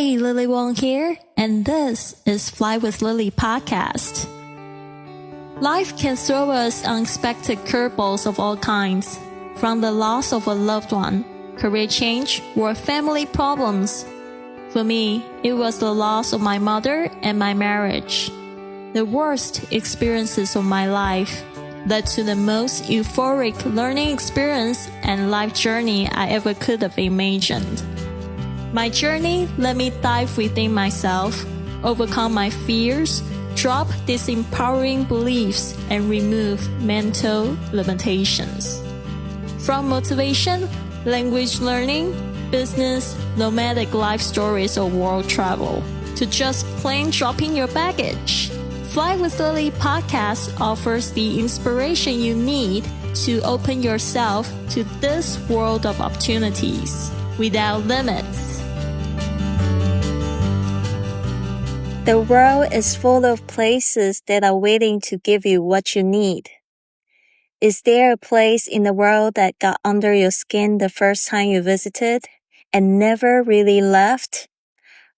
Hey, Lily Wong here, and this is Fly with Lily podcast. Life can throw us unexpected curveballs of all kinds, from the loss of a loved one, career change, or family problems. For me, it was the loss of my mother and my marriage. The worst experiences of my life led to the most euphoric learning experience and life journey I ever could have imagined. My journey let me dive within myself, overcome my fears, drop disempowering beliefs, and remove mental limitations. From motivation, language learning, business, nomadic life stories, or world travel, to just plain dropping your baggage, Fly with Lily podcast offers the inspiration you need to open yourself to this world of opportunities without limits. The world is full of places that are waiting to give you what you need. Is there a place in the world that got under your skin the first time you visited and never really left?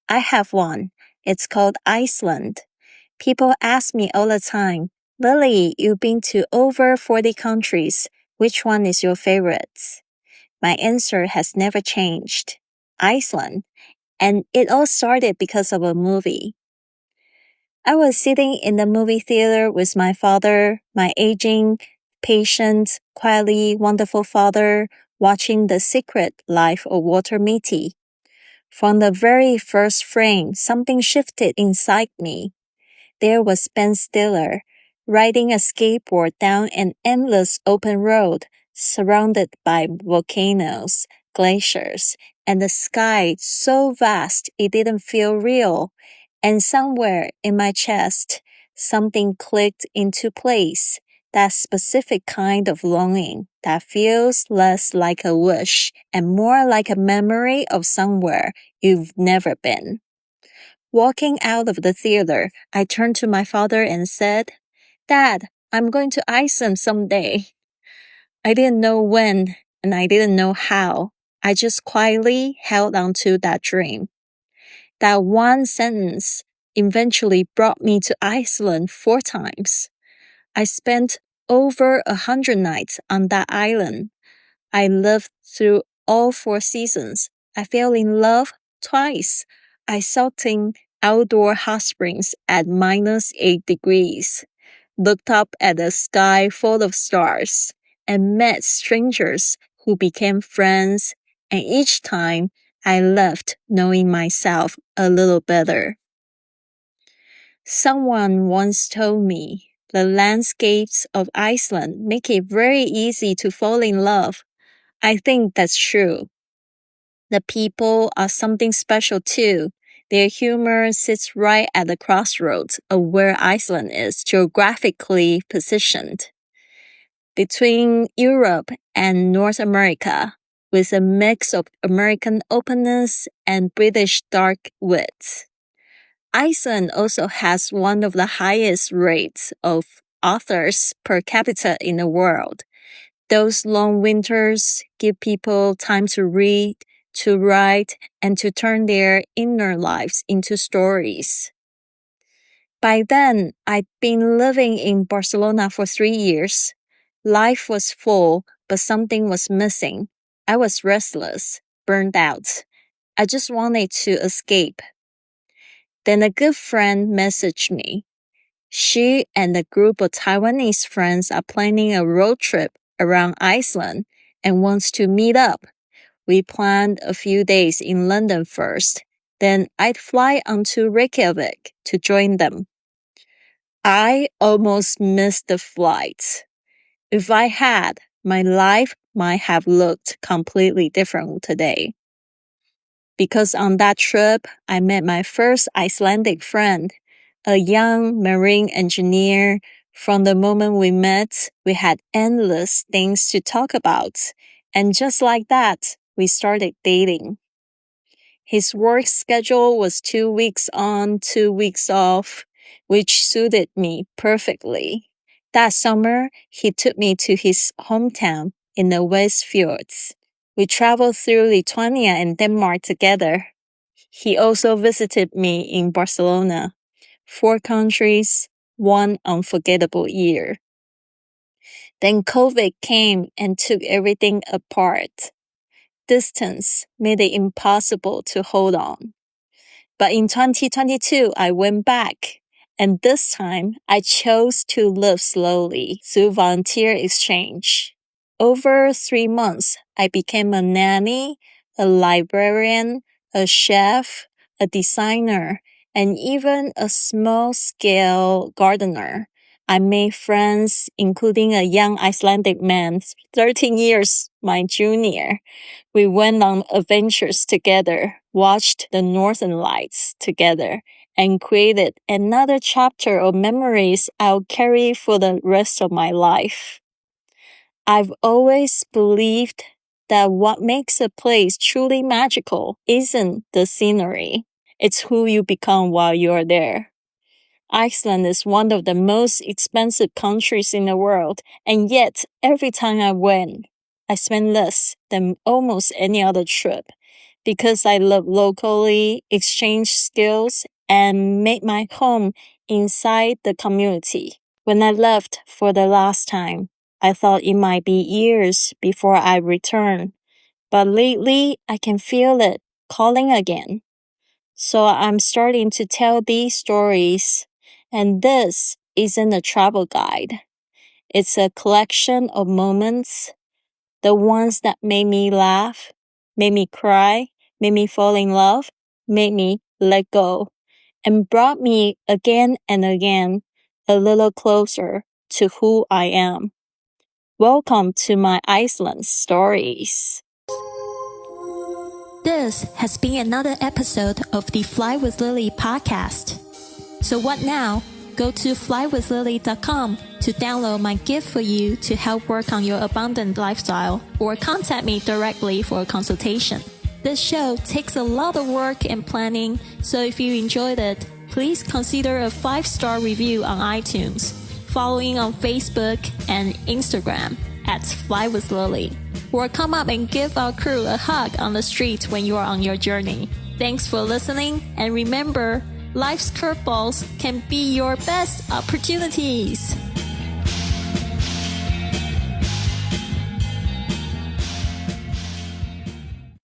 I have one. It's called Iceland. People ask me all the time, Lily, you've been to over 40 countries. Which one is your favorite? My answer has never changed. Iceland. And it all started because of a movie. I was sitting in the movie theater with my father, my aging, patient, quietly wonderful father, watching The Secret Life of Walter Mitty. From the very first frame, something shifted inside me. There was Ben Stiller, riding a skateboard down an endless open road, surrounded by volcanoes, glaciers, and the sky so vast it didn't feel real. And somewhere in my chest, something clicked into place, that specific kind of longing that feels less like a wish and more like a memory of somewhere you've never been. Walking out of the theater, I turned to my father and said, Dad, I'm going to Iceland someday. I didn't know when, and I didn't know how. I just quietly held on to that dream. That one sentence eventually brought me to Iceland 4 times. I spent over 100 nights on that island. I lived through all 4 seasons. I fell in love twice. I soaked in outdoor hot springs at -8 degrees, looked up at the sky full of stars, and met strangers who became friends, and each time I left knowing myself a little better. Someone once told me the landscapes of Iceland make it very easy to fall in love. I think that's true. The people are something special too. Their humor sits right at the crossroads of where Iceland is geographically positioned. Between Europe and North America, with a mix of American openness and British dark wit. Iceland also has one of the highest rates of authors per capita in the world. Those long winters give people time to read, to write, and to turn their inner lives into stories. By then, I'd been living in Barcelona for 3 years. Life was full, but something was missing. I was restless, burned out. I just wanted to escape. Then a good friend messaged me. She and a group of Taiwanese friends are planning a road trip around Iceland and wants to meet up. We planned a few days in London first, then I'd fly on to Reykjavik to join them. I almost missed the flight. If I had, my life might have looked completely different today. Because on that trip, I met my first Icelandic friend, a young marine engineer. From the moment we met, we had endless things to talk about. And just like that, we started dating. His work schedule was 2 weeks on, 2 weeks off, which suited me perfectly. That summer, he took me to his hometown in the West Fjords. We traveled through Lithuania and Denmark together. He also visited me in Barcelona. 4 countries, 1 unforgettable year. Then COVID came and took everything apart. Distance made it impossible to hold on. But in 2022, I went back. And this time, I chose to live slowly through volunteer exchange. Over 3 months, I became a nanny, a librarian, a chef, a designer, and even a small-scale gardener. I made friends, including a young Icelandic man, 13 years my junior. We went on adventures together, watched the northern lights together, and created another chapter of memories I'll carry for the rest of my life. I've always believed that what makes a place truly magical isn't the scenery, it's who you become while you're there. Iceland is one of the most expensive countries in the world, and yet every time I went, I spent less than almost any other trip because I live locally, exchanged skills, and made my home inside the community. When I left for the last time, I thought it might be years before I return, but lately I can feel it calling again. So I'm starting to tell these stories, and this isn't a travel guide. It's a collection of moments, the ones that made me laugh, made me cry, made me fall in love, made me let go, and brought me again and again a little closer to who I am. Welcome to my Iceland stories. This has been another episode of the Fly with Lily podcast. So what now? Go to flywithlily.com to download my gift for you to help work on your abundant lifestyle, or contact me directly for a consultation. This show takes a lot of work and planning, so if you enjoyed it, please consider a 5-star review on iTunes, following on Facebook and Instagram at flywithlily, or come up and give our crew a hug on the street when you are on your journey. Thanks for listening, and remember, life's curveballs can be your best opportunities.